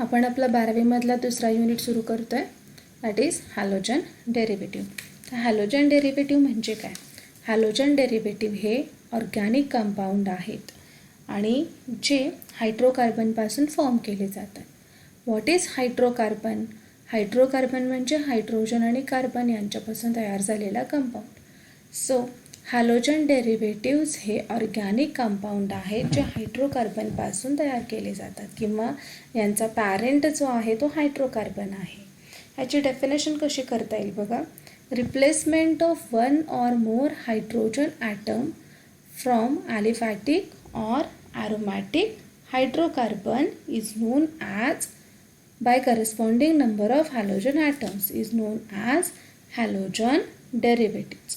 आपण आपला 12वी मधला दुसरा युनिट सुरू करतोय, दॅट इज हॅलोजन डेरिव्हेटिव्ह. तर हॅलोजन डेरिव्हेटिव्ह म्हणजे काय? हॅलोजन डेरिव्हेटिव्ह हे ऑर्गॅनिक कंपाऊंड आहेत आणि जे हायड्रोकार्बनपासून फॉर्म केले जातात. What is hydrocarbon? हायड्रोकार्बन म्हणजे हायड्रोजन आणि कार्बन यांच्यापासून तयार झालेला कंपाऊंड. सो हॅलोजन डेरिव्हेटिव्ह्ज हे ऑर्गॅनिक कंपाऊंड आहेत जे हायड्रोकार्बनपासून तयार केले जातात किंवा यांचा पॅरेंट जो आहे तो हायड्रोकार्बन आहे. ह्याची डेफिनेशन कशी करता येईल बघा. Replacement of one or more hydrogen atom from aliphatic or aromatic hydrocarbon is known as by corresponding number of halogen atoms is known as halogen derivatives.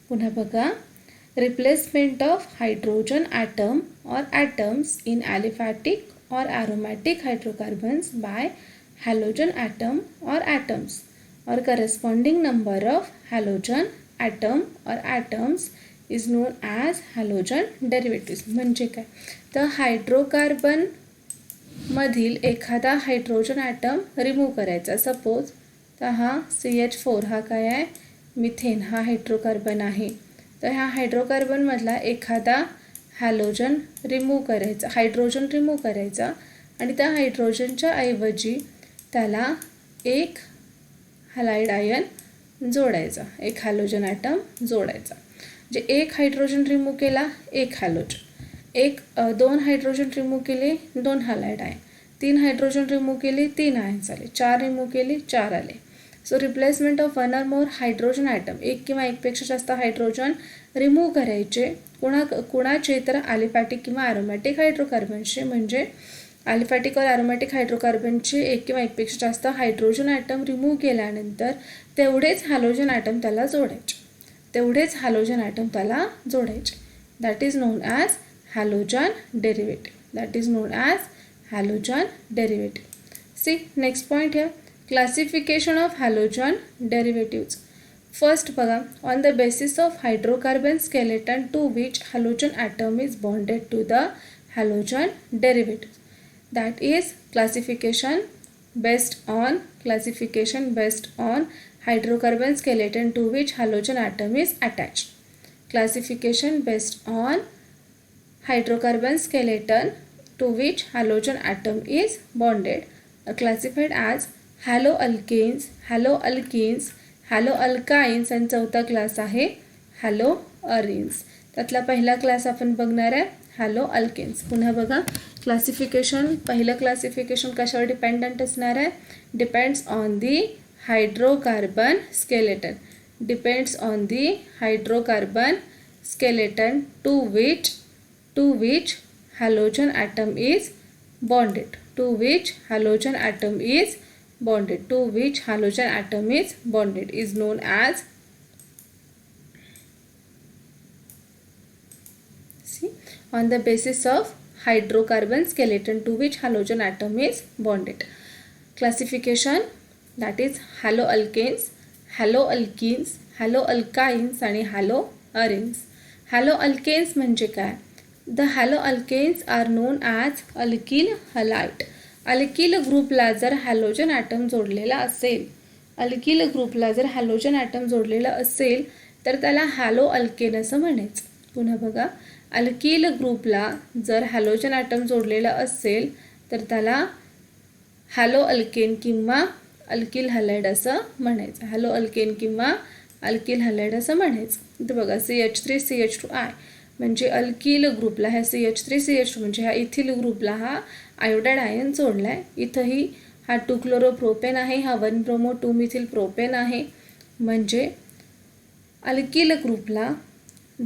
पुन्हा बघा, replacement of hydrogen atom or atoms in aliphatic or aromatic hydrocarbons by halogen atom or atoms or corresponding number of halogen atom or atoms is known as halogen derivatives. म्हणजे काय तर hydrocarbon मधील एखादा hydrogen item remove करायचा. Suppose तर हा CH4 हा काय आहे, मिथेन हा हायड्रोकार्बन आहे. तर ह्या हायड्रोकार्बनमधला एखादा हायड्रोजन रिमूव्ह करायचा आणि त्या हायड्रोजनच्या ऐवजी त्याला एक हॅलाइड आयन जोडायचा, एक हॅलोजन ॲटम जोडायचा. जे एक हायड्रोजन रिमूव्ह केला एक हॅलोजन, दोन हायड्रोजन रिमूव्ह केले दोन हॅलाइड आयन, 3 हायड्रोजन रिमूव्ह केले 3 आयन्स आले, 4 रिमूव्ह केले 4 आले. So replacement of one or more hydrogen atom, एक किंवा एकपेक्षा जास्त हायड्रोजन रिमूव्ह करायचे. कुणाचे तर ॲलिफॅटिक किंवा ॲरोमॅटिक हायड्रोकार्बनचे. म्हणजे ॲलिफॅटिक और ॲरोमॅटिक हायड्रोकार्बनचे एक किंवा एकपेक्षा जास्त हायड्रोजन ॲटम रिमूव्ह केल्यानंतर तेवढेच हॅलोजन ॲटम त्याला जोडायचे. That is known as halogen derivative. That is known as halogen derivative. See next point here, classification of halogen derivatives. First बघा, on the basis of hydrocarbon skeleton to which halogen atom is bonded to the halogen derivative. That is classification based on hydrocarbon skeleton to which halogen atom is attached. Classification based on hydrocarbon skeleton to which halogen atom is bonded are classified as haloalkanes, haloalkynes आणि चौथा class आहे haloarenes. त्यातला पहिला class आपण बघणार आहे haloalkanes. पुन्हा बघा, क्लासिफिकेशन, पहिलं क्लासिफिकेशन कशावर डिपेंडंट असणार आहे? Depends on the hydrocarbon skeleton to which halogen atom is bonded. Is known as, see, on the basis of hydrocarbon skeleton to which halogen atom is bonded. Classification, that is haloalkanes, haloalkenes, haloalkynes आणि haloarenes. haloalkanes म्हणजे काय? The haloalkanes are known as alkyl halide. Alkyl ग्रुपला जर halogen item जोडलेला असेल तर त्याला हॅलोअल्केन असं म्हणायचं. पुन्हा बघा, अल्किल ग्रुपला जर हॅलोजन ॲटम जोडलेला असेल तर त्याला हॅलोअल्केन किंवा अल्किल हॅलाइड असं म्हणायचं. इथं बघा, CH3CH2I म्हणजे अल्किल ग्रुपला ह्या CH3CH2 म्हणजे ह्या इथिल ग्रुपला हा आयोडाइड आयन जोडला आहे. इथंही हा 2-क्लोरोप्रोपेन आहे, हा 1-ब्रोमो 2-मिथिल प्रोपेन आहे. म्हणजे अल्किल ग्रुपला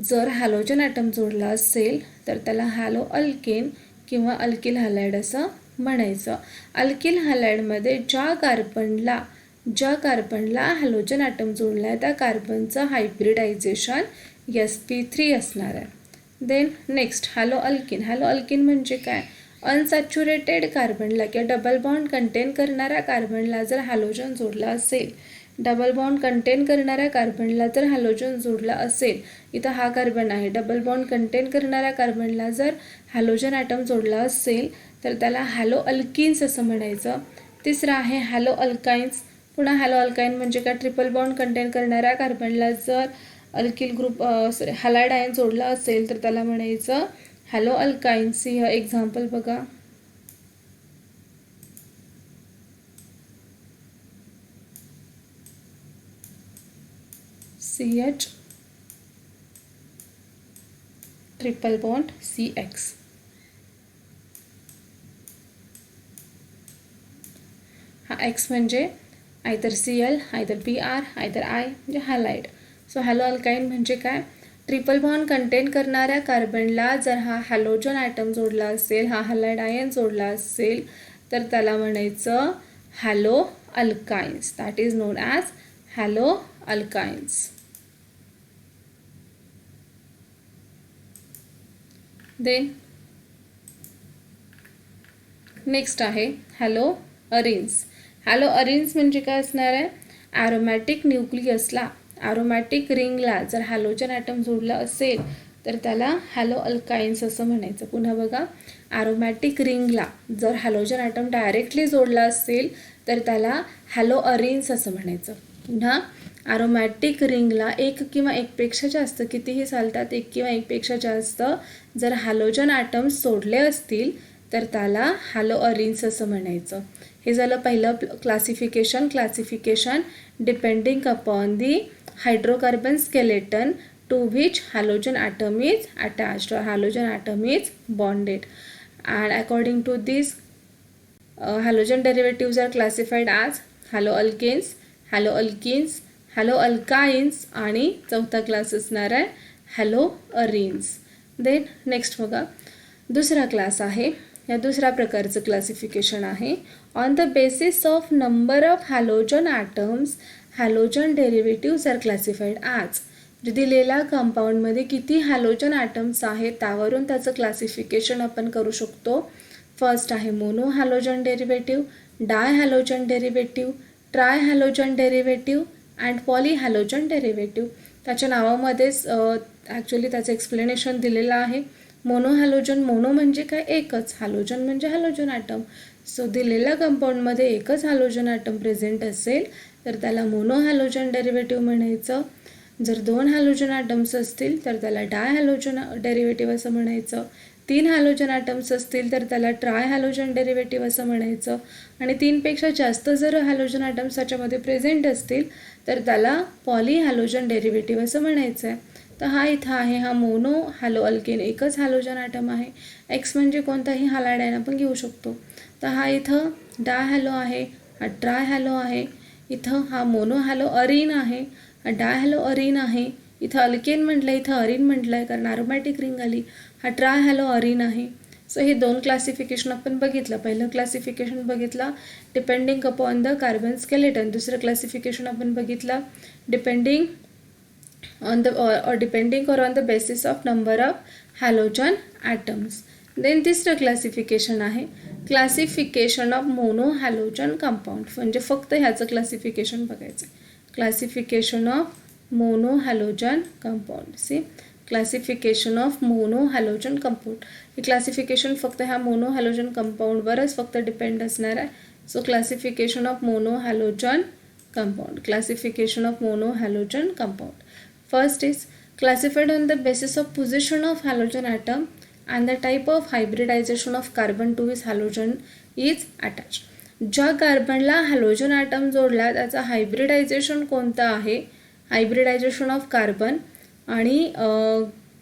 जर हॅलोजन ॲटम जोडला असेल तर त्याला हॅलोअल्केन किंवा अल्किल हॅलाइड असं म्हणायचं. अल्किल हॅलाइडमध्ये ज्या कार्बनला हॅलोजन ॲटम जोडला आहे त्या कार्बनचं हायब्रिडायझेशन sp3 असणार आहे. देन नेक्स्ट हॅलोअल्किन म्हणजे काय? अनसॅच्युरेटेड कार्बनला किंवा डबल बॉन्ड कंटेन करणाऱ्या कार्बनला जर हॅलोजन जोडला असेल, डबल बॉन्ड कंटेन करणाऱ्या कार्बनला जर हॅलोजन जोडला असेल, इथं हा कार्बन आहे, डबल बॉन्ड कंटेन करणाऱ्या कार्बनला जर हॅलोजन ॲटम जोडला असेल तर त्याला हॅलो अल्किन्स असं म्हणायचं. तिसरं आहे हॅलो अल्काइन्स. पुन्हा हॅलो अल्काइन म्हणजे काय, ट्रिपल बॉन्ड कंटेन करणाऱ्या कार्बनला जर अल्किल ग्रुप हॅलाइड आयन जोडला असेल तर त्याला म्हणायचं हॅलो अल्काइन्स. हे एक्झाम्पल बघा. CH triple bond CX. हा X म्हणजे either Cl, either Br, either I म्हणजे हॅलाइड. सो हॅलो अल्काइन म्हणजे काय, ट्रिपल बॉन्ड कंटेन करणाऱ्या कार्बनला जर हा हॅलोजन ॲटम जोडला असेल, हा हॅलाइड आयन जोडला असेल तर त्याला म्हणायचं haloalkynes. That is known as haloalkynes. Then next आहे हॅलो अरिन्स. हॅलो अरिन्स म्हणजे काय असणार आहे, ॲरोमॅटिक न्यूक्लियसला, ॲरोमॅटिक रिंगला जर हॅलोजन ॲटम जोडला असेल तर त्याला हॅलो अल्काइन्स असं म्हणायचं. पुन्हा बघा, ॲरोमॅटिक रिंगला जर हॅलोजन ॲटम डायरेक्टली जोडला असेल तर त्याला हॅलो अरिन्स असं म्हणायचं. पुन्हा ॲरोमॅटिक रिंगला एक किंवा एकपेक्षा जास्त, कितीही चालतात, एक किंवा एकपेक्षा जास्त जर हॅलोजन ॲटम्स सोडले असतील तर त्याला हॅलो अरिन्स असं म्हणायचं. हे झालं पहिलं classification depending upon the hydrocarbon skeleton to which halogen atom is attached or halogen atom is bonded. And according to this, halogen derivatives are classified as haloalkanes, haloalkenes, haloalkynes आणि चौथा class असणार आहे हॅलोअरिन्स. Then next बघा, दुसरा class आहे. या दुसऱ्या प्रकारचं क्लासिफिकेशन आहे on the basis of number of halogen atoms halogen derivatives are classified as. दिलेल्या कंपाऊंडमध्ये किती हॅलोजन ॲटम्स आहेत त्यावरून त्याचं क्लासिफिकेशन आपण करू शकतो. फर्स्ट आहे mono halogen derivative, di halogen derivative, tri halogen derivative and poly halogen derivative. त्याच्या नावामध्येच ॲक्च्युली त्याचं एक्सप्लेनेशन दिलेलं आहे. मोनो हॅलोजन, मोनो म्हणजे काय, एकच, हॅलोजन म्हणजे हॅलोजन ॲटम. सो दिलेल्या कंपाऊंडमध्ये एकच हॅलोजन ॲटम प्रेझेंट असेल तर त्याला मोनो हॅलोजन डेरिव्हेटिव्ह म्हणायचं. जर 2 हॅलोजन ॲटम्स असतील तर त्याला डाय हॅलोजन डेरिव्हेटिव्ह असं म्हणायचं. 3 हॅलोजन ॲटम्स असतील तर त्याला ट्राय हॅलोजन डेरिव्हेटिव्ह असं म्हणायचं. आणि 3पेक्षा जास्त जर हॅलोजन ॲटम्स त्याच्यामध्ये प्रेझेंट असतील तर त्याला पॉली हॅलोजन डेरिव्हेटिव्ह असं म्हणायचं आहे. तर हा इथं आहे, हा मोनो हॅलो अल्केन, एकच हॅलोजन ॲटम आहे. एक्स म्हणजे कोणताही हॅलाइड आयन आपण घेऊ शकतो. तर हा इथं डाय हॅलो आहे, हा ट्राय हॅलो आहे. इथं हा मोनो हॅलो अरिन आहे, हा डाय हॅलो अरिन आहे. इथं अल्केन म्हटलं, इथं अरिन म्हटलं आहे कारण ॲरोमॅटिक रिंग आली. हा ट्राय हॅलो अरिन आहे. सो हे 2 क्लासिफिकेशन आपण बघितलं. पहिलं क्लासिफिकेशन बघितलं depending upon the carbon skeleton. दुसरं क्लासिफिकेशन आपण बघितलं depending on the or depending or on the basis of number of halogen atoms. Then तिसरं क्लासिफिकेशन आहे classification of mono halogen compound. म्हणजे फक्त ह्याचं क्लासिफिकेशन बघायचं. Classification of mono halogen compound. See, classification of mono halogen compound. हे classification फक्त ह्या mono halogen कंपाऊंडवरच फक्त डिपेंड असणार आहे. So classification of mono halogen compound. Classification of mono halogen compound. First is classified on the basis of position of halogen atom and the type of hybridization of carbon to which halogen is attached. ज्या कार्बनला halogen item जोडला त्याचा hybridisation कोणतं आहे, hybridisation of carbon, आणि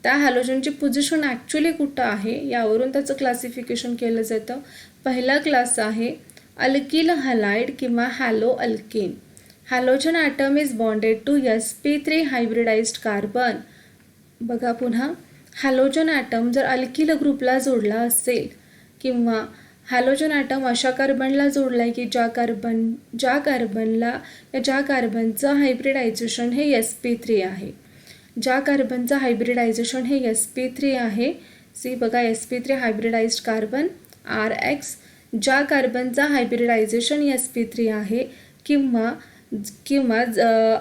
त्या हॅलोजनची position actually कुठं आहे यावरून त्याचं क्लासिफिकेशन केलं जातं. पहिला क्लास आहे अल्किल हॅलाइड किंवा haloalkane. Halogen atom is bonded to sp3 hybridised carbon. बघा पुन्हा, हॅलोजन ॲटम जर अल्किल ग्रुपला जोडला असेल किंवा हॅलोजन ॲटम अशा कार्बनला जोडला आहे की ज्या कार्बनचं हायब्रिडायझेशन हे sp3 आहे. ज्या कार्बनचं हायब्रिडायझेशन हे sp3 आहे. सी बघा, sp3 हायब्रिडाइज्ड कार्बन RX. ज्या कार्बनचा हायब्रिडायझेशन sp3 आहे किंवा किंवा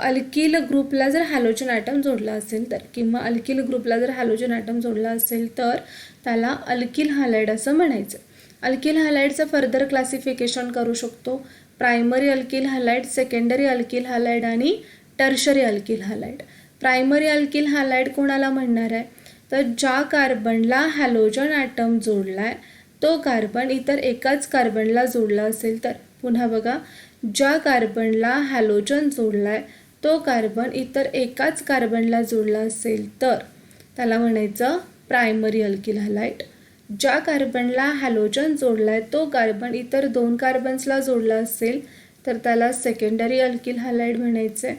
अल्किल ग्रुपला जर हॅलोजन ॲटम जोडला असेल तर, किंवा अल्किल ग्रुपला जर हॅलोजन ॲटम जोडला असेल तर त्याला अल्किल हॅलाइड असं म्हणायचं. अल्किल हॅलाइडचं फर्दर क्लासिफिकेशन करू शकतो. Primary alkyl halide, secondary alkyl halide आणि tertiary alkyl halide. Primary alkyl halide कोणाला म्हणणार आहे, तर ज्या कार्बनला हॅलोजन ॲटम जोडला आहे तो कार्बन इतर एकाच कार्बनला जोडला असेल तर. पुन्हा बघा, ज्या कार्बनला हॅलोजन जोडला आहे तो कार्बन इतर एकाच कार्बनला जोडला असेल तर त्याला म्हणायचं प्रायमरी अल्किल हॅलाइड. ज्या कार्बनला हॅलोजन जोडला आहे तो कार्बन इतर 2 कार्बन्सला जोडला असेल तर त्याला सेकंडरी अल्किल हॅलाइड म्हणायचं आहे.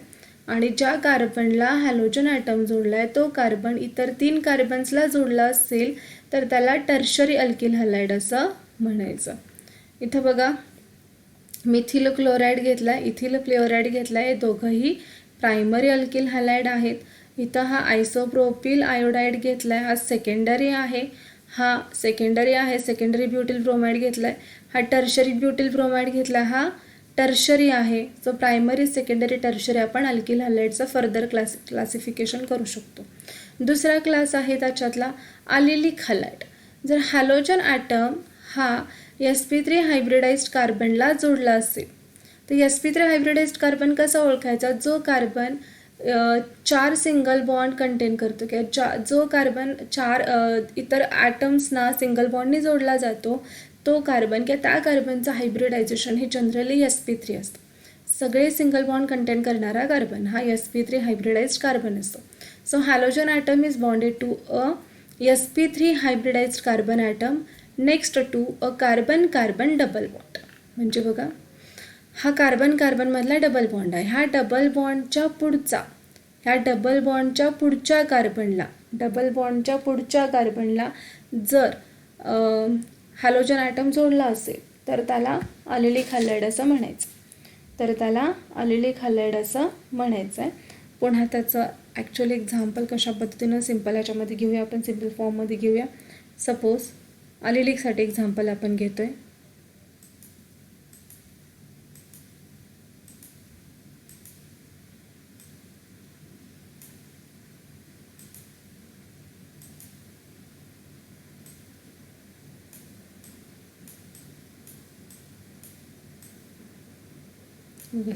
आणि ज्या कार्बनला हॅलोजन ॲटम जोडला आहे तो कार्बन इतर 3 कार्बन्सला जोडला असेल तर त्याला टर्शरी अल्किल हॅलाइड असं म्हणायचं. इथं बघा, मिथिल क्लोराईड घेतला आहे, इथिल क्लोराईड घेतला आहे, हे दोघंही प्रायमरी अल्किल हॅलाइड आहेत. इथं हा आयसोप्रोपिल आयोडाईड घेतला आहे, हा सेकंडरी आहे. सेकंडरी ब्युटिल ब्रोमाइड घेतला आहे. हा टर्शरी ब्युटिल ब्रोमाइड घेतला, हा टर्शरी आहे. सो प्रायमरी, सेकंडरी, टर्शरी आपण अल्किल हॅलाइडचं फर्दर क्लासिफिकेशन करू शकतो. दुसरा क्लास आहे त्याच्यातला अलिलिक हॅलाइड. जर हॅलोजन ॲटम हा sp3 हायब्रिडाइज्ड कार्बनला जोडला असेल तर sp3 हायब्रिडाइज्ड कार्बन कसा ओळखायचा, जो कार्बन 4 सिंगल बॉन्ड कंटेन करतो किंवा जो कार्बन 4 इतर ॲटम्सना सिंगल बॉन्डनी जोडला जातो तो कार्बन किंवा त्या कार्बनचं हायब्रिडायझेशन हे जनरली sp3 असतं. सगळे सिंगल बॉन्ड कंटेन करणारा कार्बन हा sp3 हायब्रिडाइज्ड कार्बन असतो. So halogen atom is bonded to a sp3 hybridised carbon atom next to a carbon carbon double bond. म्हणजे बघा, हा कार्बन कार्बनमधला डबल बॉन्ड आहे. ह्या डबल बॉन्डच्या पुढच्या कार्बनला जर हॅलोजन ॲटम जोडला असेल तर त्याला अलिलिक हॅलाइड असं म्हणायचं आहे. पुन्हा त्याचं ॲक्च्युअली एक्झाम्पल कशा पद्धतीनं सिम्पल ह्याच्यामध्ये घेऊया, आपण सिम्पल फॉर्ममध्ये घेऊया. सपोज अलिलिकसाठी एक्झाम्पल आपण घेतोय.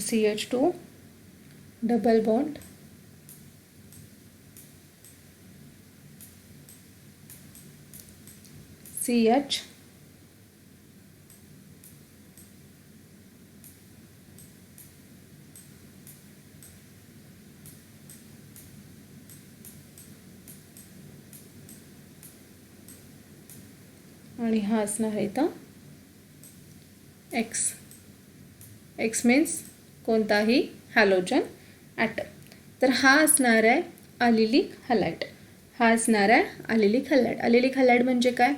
CH2 डबल बॉन्ड CH आणि हा असणार आहे इथं X मीन्स कोणताही हॅलोजन ॲटम. तर हा असणार आहे अलिलिक हॅलाइड. अलिलिक हॅलाइड म्हणजे काय,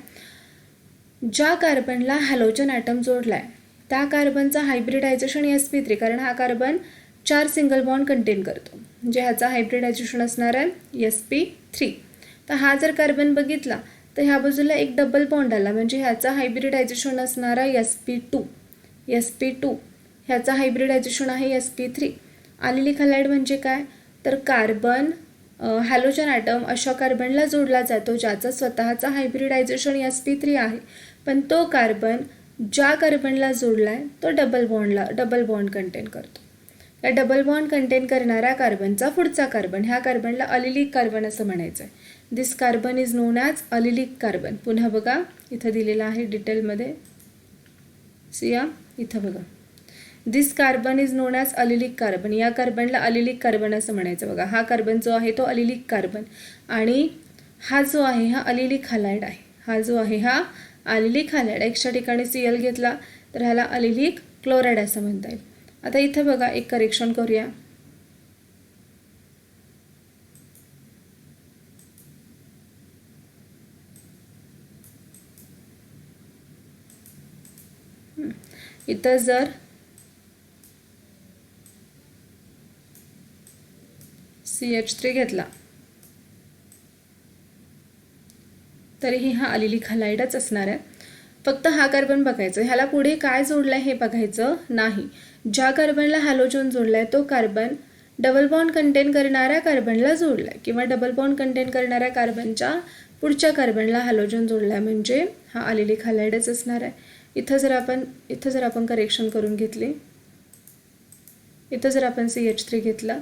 ज्या कार्बनला हॅलोजन ॲटम जोडला आहे त्या कार्बनचा हायब्रिडायझेशन sp3, कारण हा कार्बन 4 सिंगल बॉन्ड कंटेन करतो म्हणजे ह्याचा हायब्रिडायझेशन असणार आहे sp3. तर हा जर कार्बन बघितला तर ह्या बाजूला एक डबल बॉन्ड आला म्हणजे ह्याचा हायब्रिडायझेशन असणार आहे sp2. ह्याचा हायब्रिडायझेशन आहे sp3. अलिलिक हॅलाइड म्हणजे काय, तर कार्बन हॅलोजन ॲटम अशा कार्बनला जोडला जातो ज्याचा स्वतःचा हायब्रिडायझेशन sp3 आहे, पण तो कार्बन ज्या कार्बनला जोडला आहे तो डबल बॉन्ड कंटेन करतो. या डबल बॉन्ड कंटेन करणाऱ्या कार्बनचा पुढचा कार्बन, ह्या कार्बनला अलिलिक कार्बन असं म्हणायचं आहे. This carbon is known as allylic carbon. पुन्हा बघा, इथं दिलेलं आहे डिटेलमध्ये, सिया इथं बघा, this carbon is known as allylic carbon. या कार्बनला अलिलिक कार्बन असं म्हणायचं. बघा, हा कार्बन जो आहे तो अलिलिक कार्बन आणि हा जो आहे हा अलिलिक हॅलाइड आहे. Xच्या ठिकाणी Cl घेतला तर ह्याला अलिलिक क्लोराईड असं म्हणता येईल. आता इथं बघा, एक करेक्शन करूया. इथं जर CH3 घेतला तरीही हा अलिलिक हॅलाइडच असणार आहे. फक्त हा कार्बन बघायचं, ह्याला पुढे काय जोडलं आहे हे बघायचं नाही. ज्या कार्बनला हॅलोजन जोडला आहे तो कार्बन डबल बॉन्ड कंटेन करणाऱ्या कार्बनला जोडला आहे किंवा डबल बॉन्ड कंटेन करणाऱ्या कार्बनच्या पुढच्या कार्बनला हॅलोजन जोडला आहे, म्हणजे हा अलिलिक हॅलाइडच असणार आहे. इथं जर आपण करेक्शन करून घेतली, इथं जर आपण CH3 घेतला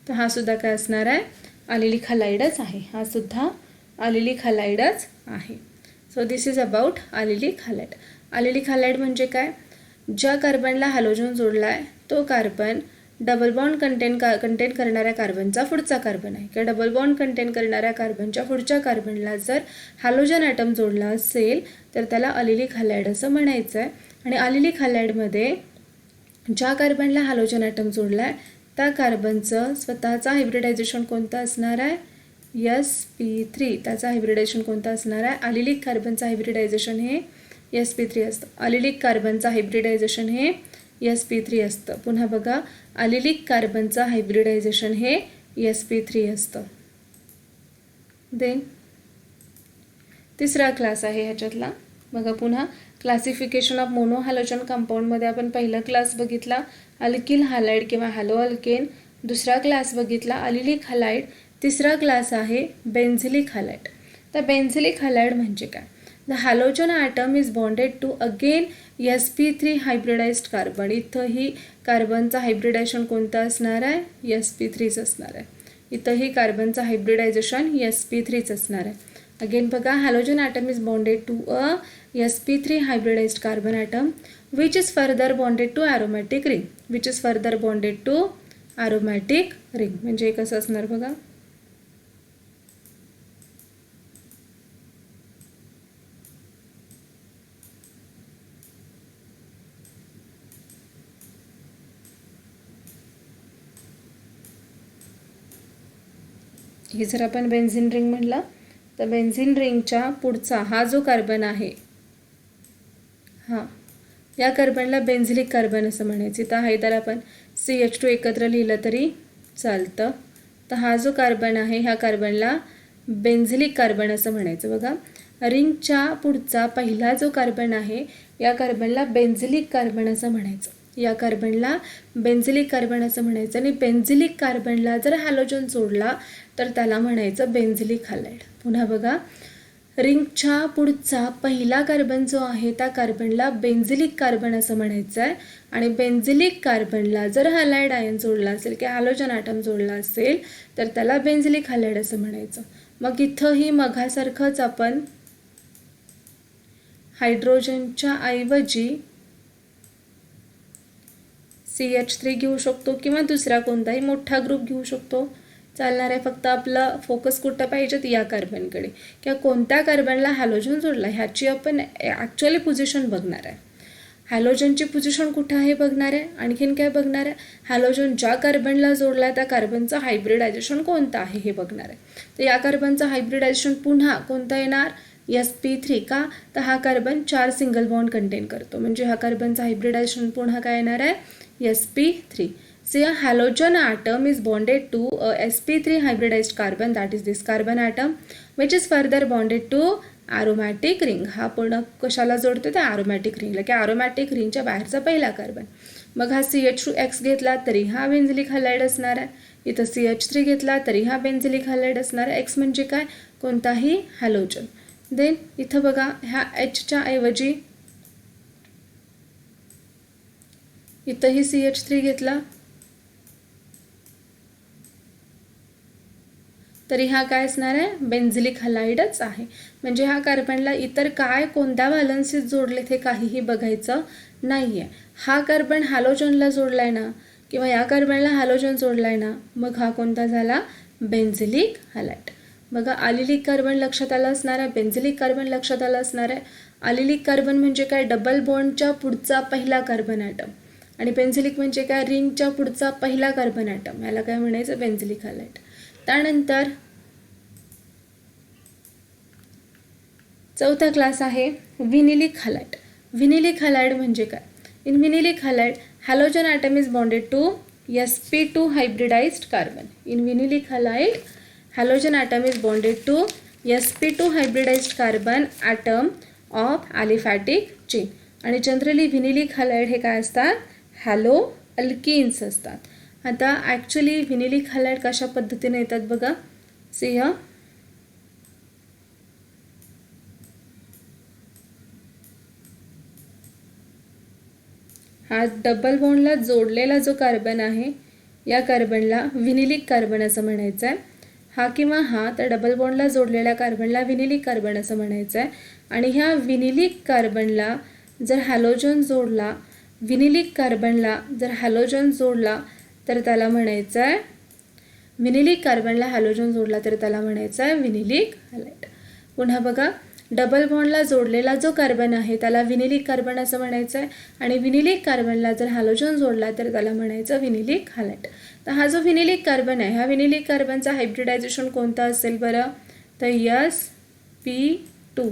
तर हा सुद्धा काय असणार आहे, अलिलिक हॅलाइडच आहे. हा सुद्धा अलिलिक हॅलाइडच आहे. So this is about allylic halide. Allylic halide म्हणजे काय, ज्या कार्बनला हॅलोजन जोडला आहे तो कार्बन डबल बॉन्ड कंटेन करणाऱ्या कार्बनचा पुढचा कार्बन आहे किंवा डबल बॉन्ड कंटेन करणाऱ्या कार्बनच्या पुढच्या कार्बनला जर हॅलोजन ॲटम जोडला असेल तर त्याला अलिलिक हॅलाइड असं म्हणायचं आहे. आणि अलिलिक हॅलाइडमध्ये ज्या कार्बनला हॅलोजन ॲटम जोडला आहे त्या कार्बनचं स्वतःचा हायब्रिडायझेशन कोणतं असणार आहे, sp3. त्याचा हायब्रिडायझेशन कोणतं असणार आहे, अलिलिक कार्बनचं हायब्रिडायझेशन हे sp3 असतं. अलिलिक कार्बनचं हायब्रिडायझेशन हे sp3 असतं. पुन्हा बघा, अलिलिक कार्बनचं हायब्रिडायझेशन हे sp3 असतं. देन तिसरा क्लास आहे ह्याच्यातला. बघा पुन्हा, क्लासिफिकेशन ऑफ मोनो हॅलोजन कंपाऊंडमध्ये आपण पहिला क्लास बघितला अल्किल हॅलाइड किंवा हॅलो अल्केन. दुसरा क्लास बघितला अलिलिक हॅलाइड. तिसरा क्लास आहे बेन्झिलिक हॅलाइड. तर बेन्झिलिक हॅलाइड म्हणजे काय, the halogen atom is bonded to again sp3 hybridised carbon. इथंही कार्बनचं हायब्रिडायझेशन कोणतं असणार आहे, sp3च असणार आहे. इथंही कार्बनचं हायब्रिडायझेशन sp3च असणार आहे. अगेन बघा, halogen atom is bonded to a sp3 hybridised carbon atom which is further bonded to aromatic ring. Which is further bonded to aromatic ring म्हणजे कसं असणार बघा, हे जर आपण बेन्झिन रिंग म्हटलं तर बेन्झिन रिंगच्या पुढचा हा जो कार्बन आहे, या कार्बनला बेन्झिलिक कार्बन असं म्हणायचं. तर हा तर आपण CH2 एकत्र लिहिलं तरी चालतं. तर हा जो कार्बन आहे ह्या कार्बनला बेन्झिलिक कार्बन असं म्हणायचं. बघा, रिंगच्या पुढचा पहिला जो कार्बन आहे या कार्बनला बेन्झिलिक कार्बन असं म्हणायचं. या कार्बनला बेन्झिलिक कार्बन असं म्हणायचं. आणि बेन्झिलिक कार्बनला जर हॅलोजन जोडला तर त्याला म्हणायचं बेन्झिलिक हॅलाइड. पुन्हा बघा, रिंगच्या पुढचा पहिला कार्बन जो आहे त्या कार्बनला बेन्झिलिक कार्बन असं म्हणायचं आहे. आणि बेन्झिलिक कार्बनला जर हॅलाइड आयन जोडला असेल किंवा हॅलोजन ॲटम जोडला असेल तर त्याला बेन्झिलिक हॅलाइड असं म्हणायचं. मग इथंही मघासारखंच आपण हायड्रोजनच्या ऐवजी CH3 घेऊ शकतो किंवा दुसरा कोणताही मोठा ग्रुप घेऊ शकतो, चालणार आहे. फक्त आपलं फोकस कुठं पाहिजेत, या कार्बनकडे किंवा कोणत्या कार्बनला हॅलोजन जोडला ह्याची आपण ॲक्च्युअली पोझिशन बघणार आहे. हॅलोजनची पोझिशन कुठं आहे बघणार आहे. आणखीन काय बघणार आहे, हॅलोजन ज्या कार्बनला जोडला आहे त्या कार्बनचं हायब्रिडायझेशन कोणतं आहे हे बघणार आहे. तर या कार्बनचं हायब्रिडायझेशन पुन्हा कोणतं येणार, sp3. का, तर हा कार्बन 4 सिंगल बॉन्ड कंटेन करतो, म्हणजे हा कार्बनचं हायब्रिडायझेशन पुन्हा काय येणार आहे, sp3. So a halogen atom is bonded to a sp3 hybridized carbon, that is this carbon atom, which is further bonded to aromatic ring. हा पूर्ण कशाला जोडतो तर aromatic ringला, की aromatic ringच्या बाहेरचा पहिला कार्बन. मग हा CH2X घेतला तरी हा बेन्झिलिक हॅलाइड असणार आहे. इथं CH3 घेतला तरी हा बेन्झिलिक हॅलाइड असणार आहे. X म्हणजे काय, कोणताही हॅलोजन. देन इथं बघा, ह्या Hच्या ऐवजी इथंही CH3 घेतला तरी हा काय असणार आहे, बेन्झिलिक हॅलाइडच आहे. म्हणजे ह्या कार्बनला इतर काय कोणत्या व्हॅलन्सीत जोडले ते काहीही बघायचं नाही आहे. हा कार्बन हॅलोजनला जोडला आहे ना किंवा या कार्बनला हॅलोजन जोडला आहे ना, मग हा कोणता झाला, बेन्झिलिक हॅलाइड. बघा, अलिलिक कार्बन लक्षात आलं असणार आहे, बेन्झिलिक कार्बन लक्षात आलं असणार आहे. अलिलिक कार्बन म्हणजे काय, डबल बॉन्डच्या पुढचा पहिला कार्बन ॲटम. आणि बेन्झिलिक म्हणजे काय, रिंगच्या पुढचा पहिला कार्बन ॲटम. याला काय म्हणायचं, बेन्झिलिक हॅलाइड. त्यानंतर चौथा क्लास आहे व्हिनिलिक हॅलाइड. व्हिनिलिक हॅलाइड म्हणजे काय, in vinylic halide halogen atom is bonded to sp2 hybridised carbon. In vinylic halide halogen atom is bonded to sp2 hybridized carbon atom of aliphatic chain. आणि generally व्हिनिलिक halide हे काय असतात, hello alkynes असतात. आता actually व्हिनिलिक halide कशा पद्धतीने येतात बघा. सी हिअर, हा डबल बॉन्डला जोडलेला जो कार्बन आहे या कार्बनला व्हिनिलिक कार्बन असं म्हणायचं आहे. हा किंवा हा तर डबल बॉन्डला जोडलेल्या कार्बनला व्हिनिलिक कार्बन असं म्हणायचं आहे. आणि ह्या व्हिनिलिक कार्बनला जर हॅलोजन जोडला, व्हिनिलिक कार्बनला जर हॅलोजन जोडला तर त्याला म्हणायचं आहे, व्हिनिलिक कार्बनला हॅलोजन जोडला तर त्याला म्हणायचं आहे व्हिनिलिक हॅलाइड. पुन्हा बघा, डबल बॉन्डला जोडलेला जो कार्बन आहे त्याला व्हिनिलिक कार्बन असं म्हणायचं आहे. आणि व्हिनिलिक कार्बनला जर हॅलोजन जोडला तर त्याला म्हणायचं व्हिनिलिक हॅलाइड. तर हा जो व्हिनिलिक कार्बन आहे, ह्या व्हिनिलिक कार्बनचा हायब्रिडायझेशन कोणता असेल बरं, तर sp2.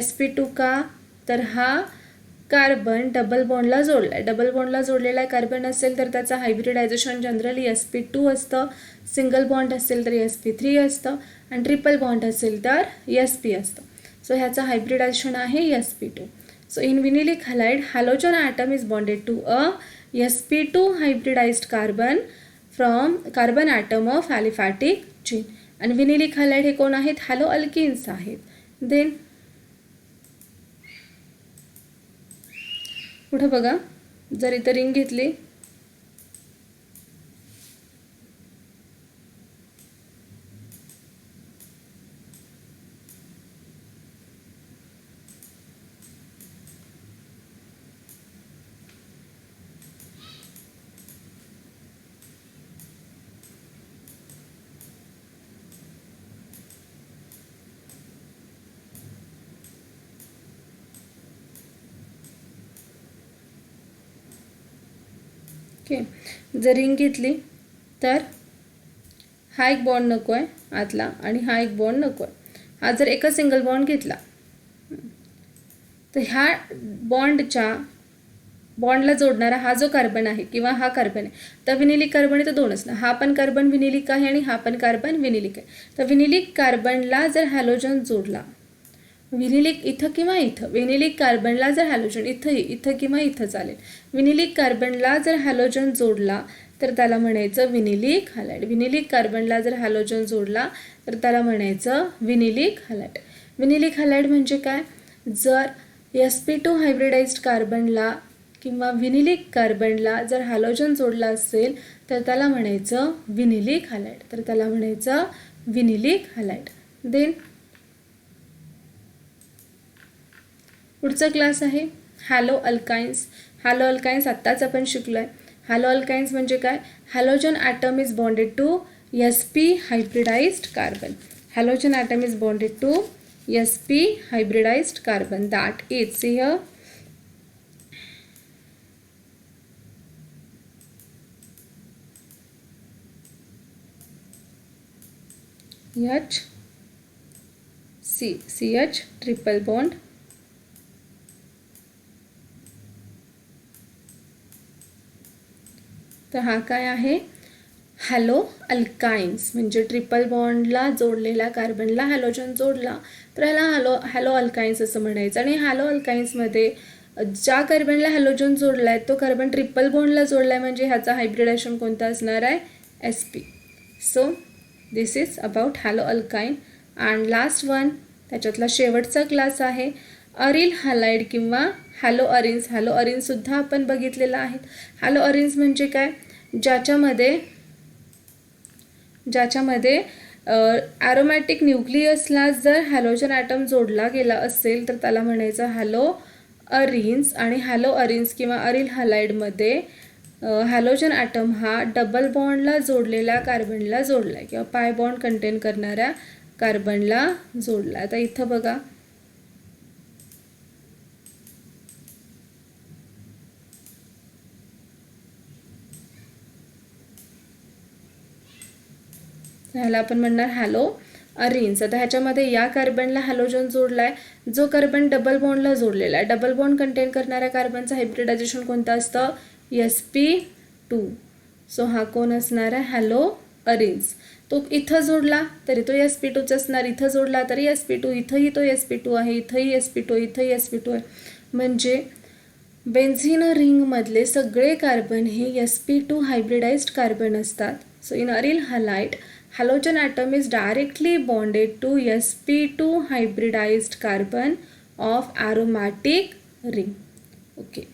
sp2 का, तर हा कार्बन डबल बॉन्डला जोडला आहे. डबल बॉन्डला जोडलेला कार्बन असेल तर त्याचं हायब्रिडायझेशन जनरली sp2 असतं. सिंगल बॉन्ड असेल तर sp3 असतं. आणि ट्रिपल बॉन्ड असेल तर sp असतं. सो ह्याचं हायब्रिडायझेशन आहे sp2. So in vinylic halide halogen atom is bonded to a sp2 hybridised carbon from carbon atom of aliphatic chain. आणि व्हिनिलिक हॅलाइड हे कोण आहेत, हॅलो अल्किन्स आहेत. देन पुढे बघा, जर इथं रिंग घेतली ओके, जर रिंग घेतली तर हा एक बॉन्ड नको आहे आतला आणि हा एक बॉन्ड नको आहे. हा जर एकच सिंगल बॉन्ड घेतला तर ह्या बॉन्डला जोडणारा हा जो कार्बन आहे किंवा हा कार्बन आहे, तर व्हिनिलिक कार्बन आहे तर दोनच ना, हा पण कार्बन व्हिनिलिक आहे आणि हा पण कार्बन व्हिनिलिक आहे. तर व्हिनिलिक कार्बनला जर हॅलोजन जोडला, व्हिनिलिक इथं किंवा इथं, व्हिनिलिक कार्बनला जर हॅलोजन इथं किंवा इथं चालेल. व्हिनिलिक कार्बनला जर हॅलोजन जोडला तर त्याला म्हणायचं व्हिनिलिक हॅलाइड. व्हिनिलिक कार्बनला जर हॅलोजन जोडला तर त्याला म्हणायचं व्हिनिलिक हॅलाइड. व्हिनिलिक हॅलाइड म्हणजे काय, जर sp2 हायब्रिडाइज्ड कार्बनला किंवा व्हिनिलिक कार्बनला जर हॅलोजन जोडला असेल तर त्याला म्हणायचं व्हिनिलिक हॅलाइड. तर त्याला म्हणायचं व्हिनिलिक हॅलाइड. देन पुढचा क्लास आहे हॅलो अल्काइन्स. हॅलो अल्काइन्स आत्ताच आपण शिकलो आहे. हॅलो अल्काइन्स म्हणजे काय, halogen atom is bonded to sp hybridised carbon. Halogen atom is bonded to sp hybridised carbon. That is here CH triple bond तर हा काय आहे, हॅलो अल्काइन्स. म्हणजे ट्रिपल बॉन्डला जोडलेल्या कार्बनला हॅलोजन जोडला तर ह्याला हॅलो अल्काइन्स असं म्हणायचं. आणि हॅलो अल्काइन्समध्ये ज्या कार्बनला हॅलोजन जोडला आहे तो कार्बन ट्रिपल बॉन्डला जोडला आहे, म्हणजे ह्याचा हायब्रिडायझेशन कोणता असणार आहे, sp. So this is about hello alkyne. And last one, त्याच्यातला शेवटचा क्लास आहे अरिल हॅलाइड किंवा हॅलो अरिन्स. हॅलो अरिन्ससुद्धा आपण बघितलेला आहे. हॅलो अरिन्स म्हणजे काय, ज्याच्यामध्ये ॲरोमॅटिक न्यूक्लियसला जर हॅलोजन ॲटम जोडला गेला असेल तर त्याला म्हणायचं हॅलो अरिन्स. आणि हॅलो अरिन्स किंवा अरिल हॅलाइडमध्ये हॅलोजन ॲटम हा डबल बॉन्डला जोडलेल्या कार्बनला जोडला आहे किंवा पाय बॉन्ड कंटेन करणाऱ्या कार्बनला जोडला. आता इथं बघा, ह्याला आपण म्हणणार हॅलो अरिन्स. आता ह्याच्यामध्ये या कार्बनला हॅलोजन जोडला आहे, जो कार्बन डबल बॉन्डला जोडलेला आहे. डबल बॉन्ड कंटेन करणाऱ्या कार्बनचं हायब्रिडायझेशन कोणतं असतं, sp2. सो हा कोण असणार आहे, हॅलो अरिन्स. तो इथं जोडला तरी तो sp2च असणार, इथं जोडला तरी sp2, इथंही तो sp2 आहे, इथंही sp2, इथंही sp2 आहे. म्हणजे बेन्झीन रिंगमधले सगळे कार्बन हे sp2 हायब्रिडाइज्ड कार्बन असतात. So in aryl halide halogen atom is directly bonded to sp2 hybridized carbon of aromatic ring. Okay.